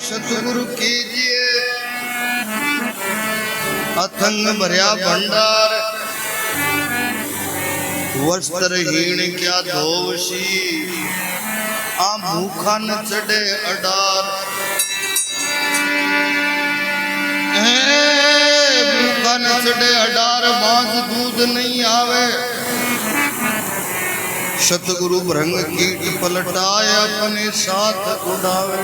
सतगुरु कीजिए अथंग भरया भंडार, वस्त्रहीन क्या धोवसी, आ भूखा न चढ़े अडार। भूखा न चढ़े अडार, बांझ दूध नहीं आवे। सतगुरु भृंग कीट पलटाए, अपने साथ उड़ावे।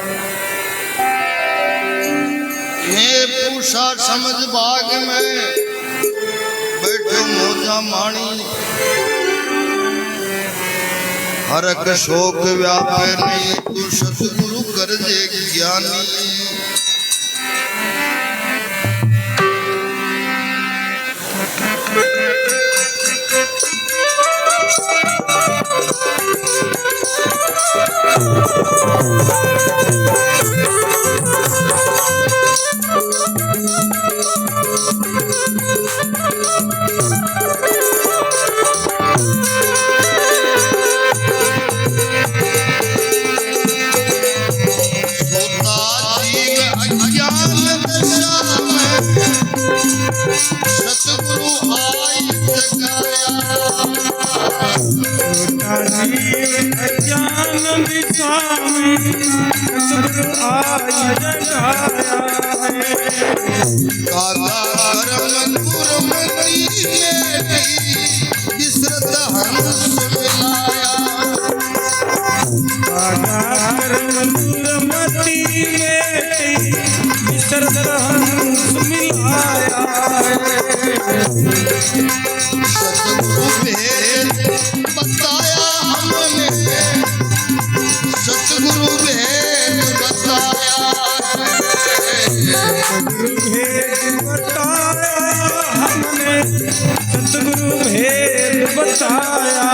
हे पूषा समझ बाग में बैठो मोजा माणी, हरक शोक व्यापे नहीं, तू सतगुरु कर जे ज्ञानी। अज्ञान दिशा में सतगुरु आज जगाया है। काला करम गुरमती में विसरत हंस मिलाया। काला करम गुरमती में विसरत हंस मिलाया है। सतगुरु भेद बताया हमने, सतगुरु भेद बताया। सतगुरु भेद बताया हमने, सतगुरु भेद बताया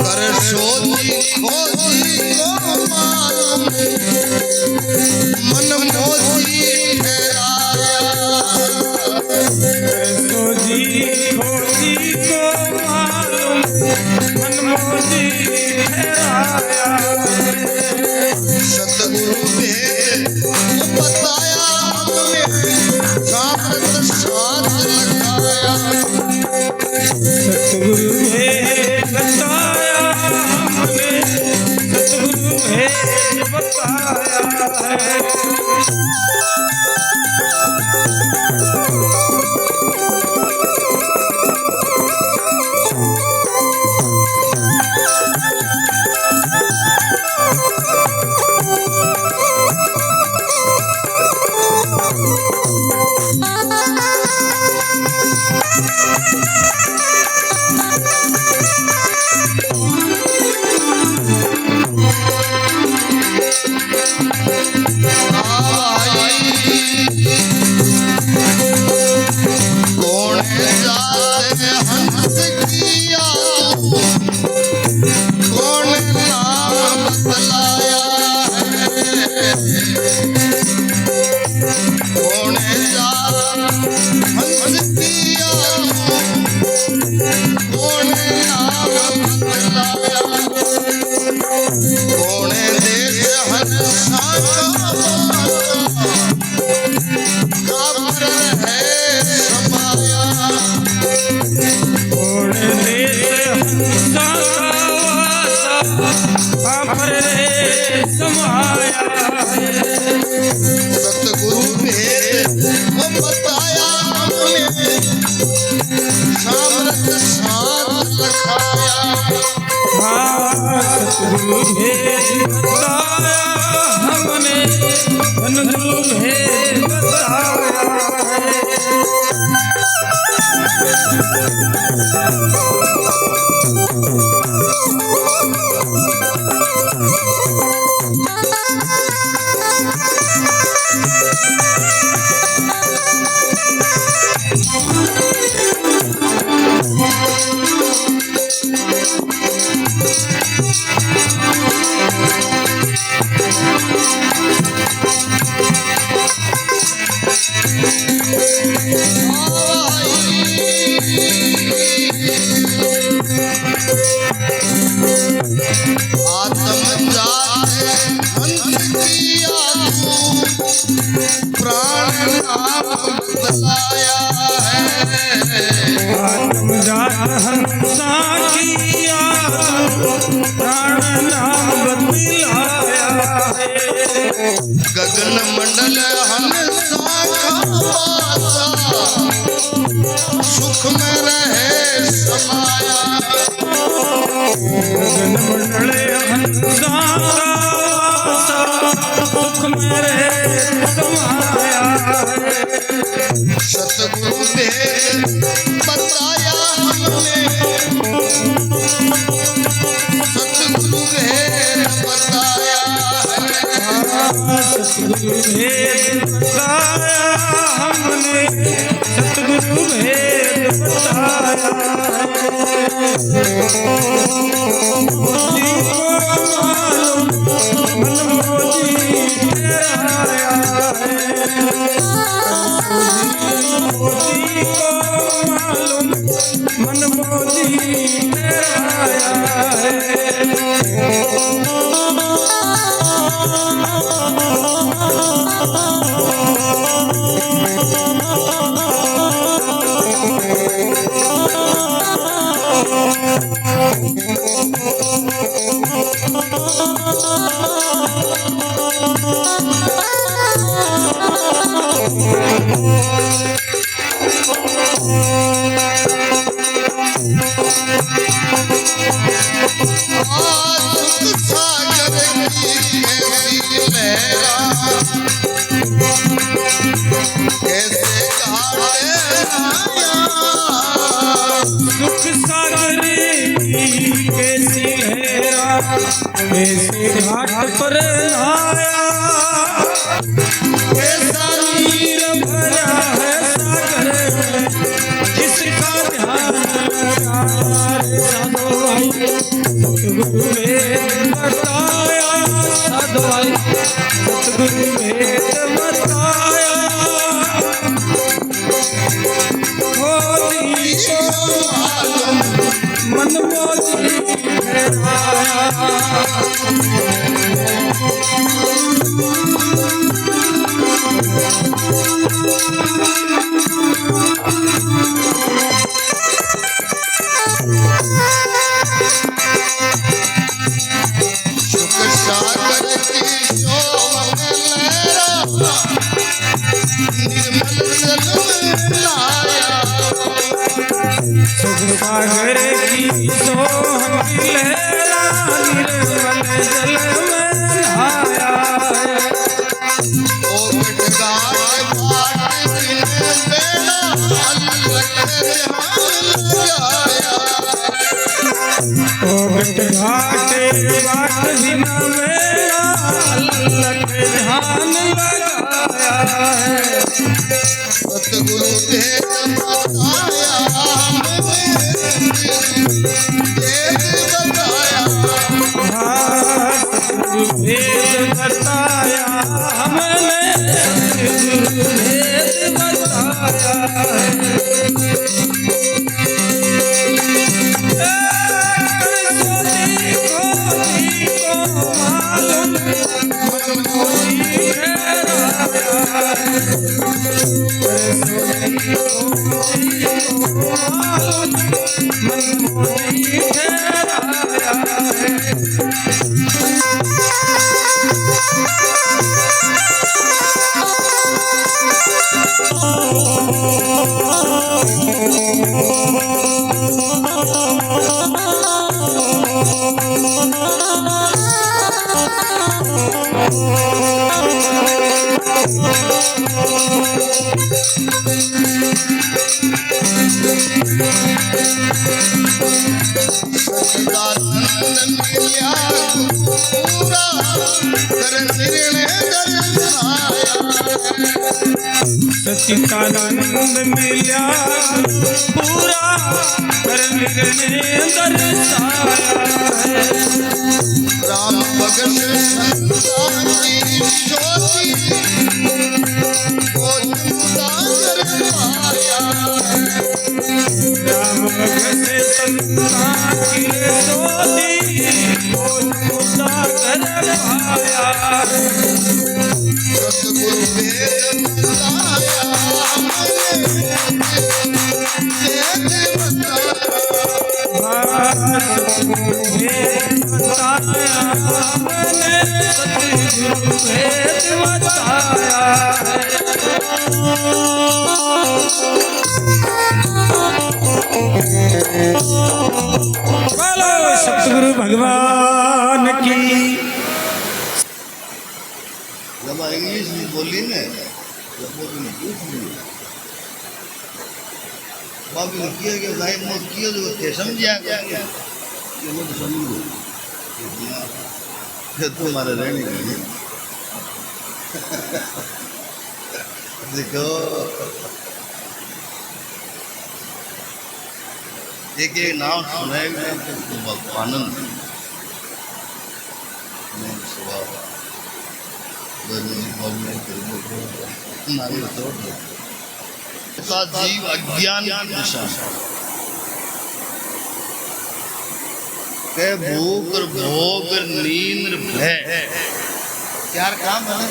कर सोची खोजी को मालूम, मन मोजी ठहराया। खोजी खोजी को मालूम, मन मोजी ठहराया। सतगुरु भेद बताया हमने, साथ साथ लगाया। सतगुरु भेद बताया हमने, सतगुरु भेद बताया है। सतगुरु भेद बताया हमने, सामर्थ साथ लखाया। सतगुरु भेद बताया हमने, सतगुरु भेद बताया गगन मंडल हंसा खासा सुख में रहे समाया गगन मंडले हंसा सुख में रहे समाया सतगुरु भेद बताया हमने सतगुरु भेद बताया सतगुरु भेद बताया हमने सतगुरु भेद बताया मोदी को मालूम मन मोदी ठहराया मोदी को मालूम मन मोदी सागर की कैसी लहरा कैसे घाटे आया सुख सागर की कैसी लहरा कैसे घाट पर आया कैसा नीर भरा है सागर में किसका ध्यान लगा रे साधो भाई सतगुरु भेद बताया साधो भाई सतगुरु भेद बताया मोदी को मन मोदी ठहराया सुख सागर की शोभन लहरा निर्मल जल लाया सुख सागर की सोहन लहरा निर्मल जल में नहाया ओ घाट घाट दिन बेड़ा अलग ध्यान लगाया ओ घाट बाट बिना मेरा अलग ध्यान लगाया है सतगुरु भेद बताया भेद बताया सतगुरु भेद बताया हमने सतगुरु भेद बताया सच्चिदानंद मिला पूरा कर निर्णय दर्शाया सच्चिदानंद मिला पूरा कर निर्णय दर्शाया राम भगत संतान की ज्योति को उजागर पाया राम भगत संतान की ज्योति को उजागर पाया सतगुरु भेद बताया भेद बताया भेद बताया मैंने सतगुरु भेद बताया बोलो सतगुरु भगवान की। जब इंग्लिश में बोली ने जब वो भी पूछ लिया बाबू ने किया कि भाई मत किया जो थे समझिया क्या ये मत समझो फिर तुम्हारे रहने के लिए देखो एक नाम सुनाएगा तो आनंद स्वभाव जीव अज्ञान की दिशा के भूख और भोग और नींद और भय चार काम है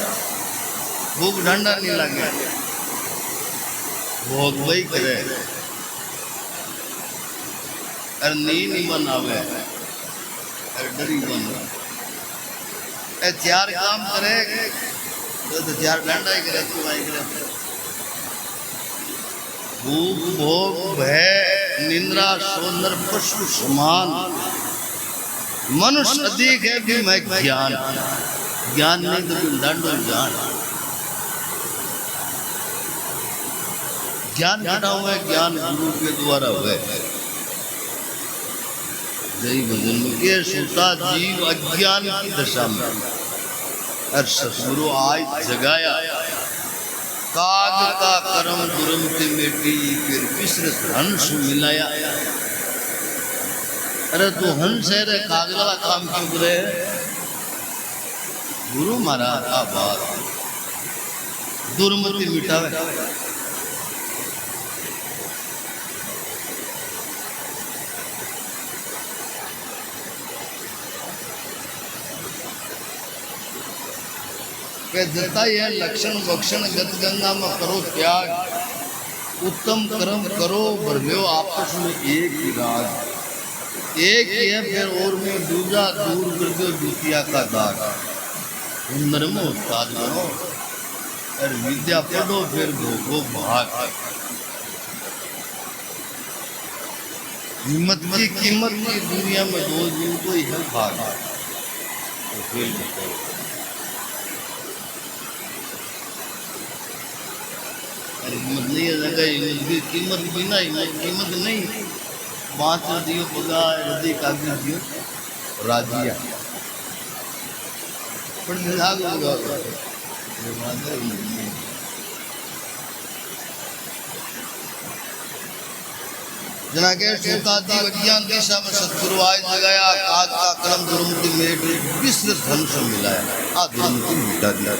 भूख डंडा नहीं लगे भोग वही करे और नींद ही बनावे और डरी बन चार काम करे तो चार डंडा ही करे तू आई करे भूख भोग भय निंद्रा सोनर पशु समान मनुष्य अधिक है भी मैं ज्ञान ज्ञान नहीं तो तुम दंडो जान ज्ञान घटा हुआ है ज्ञान गुरु के द्वारा हुआ है जय भजन के सुता जीव अज्ञान की दशा में और सतगुरु आज जगाया काग का करम दुरंत मेटी फिर विसरत हंस मिलाया। अरे तू हंस है रे काग वाला काम क्यों करे गुरु महाराज का बात दुर्मति मिटावे के देता यह लक्षण बक्षण गत गंगा में करो त्याग उत्तम कर्म करो भरव्यो आपस में एक ही राग एक ही है फिर और में दूजा दूर कर दो द्वितीया का दाग हुनर में उस्ताद बनो और विद्या पढ़ो फिर भोगो भाग हिम्मत की कीमत की दुनिया में दो जीव को ही है भाग तो फिर बताओ हिम्मत नहीं है जगह कीमत भी ना कीमत नहीं 5 दियो पगा हृदय कागज दियो राजिया पर निराग होगा जना के सुतादी विज्ञान दिशा में सतगुरु आज जगाया काग का कलम दुर्मति मेट विश्व धन से मिलाया आ दुर्मति मिटा दिया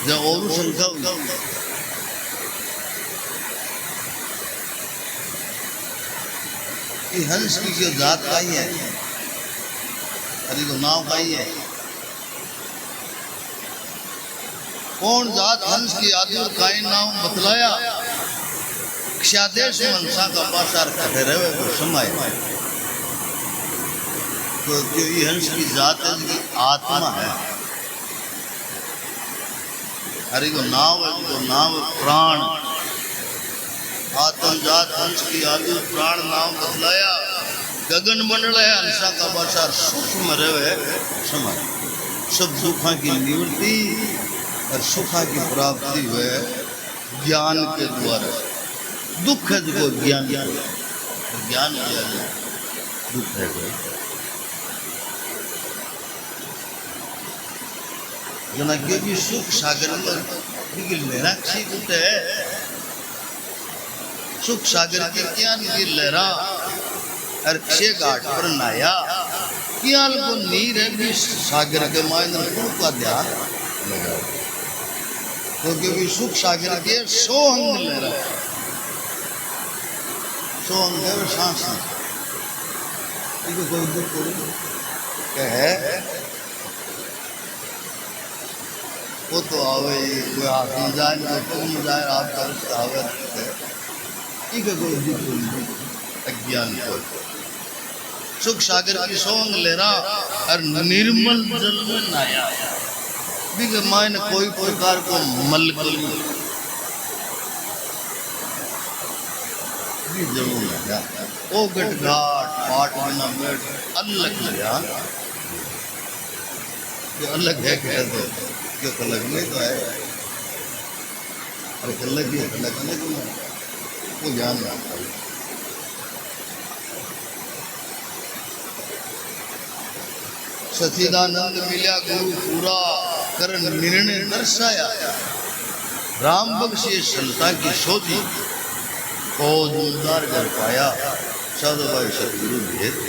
जब और संख्या हंस की जो जात का ही है अरे तो नाम का ही है कौन जात हंस की आदि का नाम बतलाया क्षादेश मनसा का पासार खड़े रहे वो समय तो जो ये हंस की जात है आत्मा है हरि को नाव है तो नाव प्राण आत्म जात हंस की आदि प्राण नाम बदलाया गगन मंडल है हंसा का बाजार सूक्ष्म रहे समय सब दुखा की निवृत्ति और सुखा की प्राप्ति हुए ज्ञान के द्वारा दुख है जो ज्ञान ज्ञान दुख है जना के भी सुख सागर में लहरा सी उठे सुख सागर के क्या लहरा और छे घाट पर नाया क्या को नीर है भी सागर के मायने का ध्यान लगा क्योंकि भी सुख सागर के 100 अंग लहरा 100 अंग है सांस कोई दुख है वो तो आवे कोई हाथ में जाए तो में जाए आप आवे इक अज्ञान को सुख सागर की सोंग लेरा और निर्मल जल में नाया बिग मायन कोई प्रकार को मल को भी जरूर लगा ओ गट घाट पाट बिना बैठ अलग लगा जो अलग है कह दो जो अलग नहीं तो है और अलग ही अलग अलग वो ज्ञान रखता है सचिदानंद मिल्या गुरु पूरा कर निर्णय दर्शाया राम बख्शे संता की शोधी को जोरदार कर पाया साधु भाई सतगुरु भेद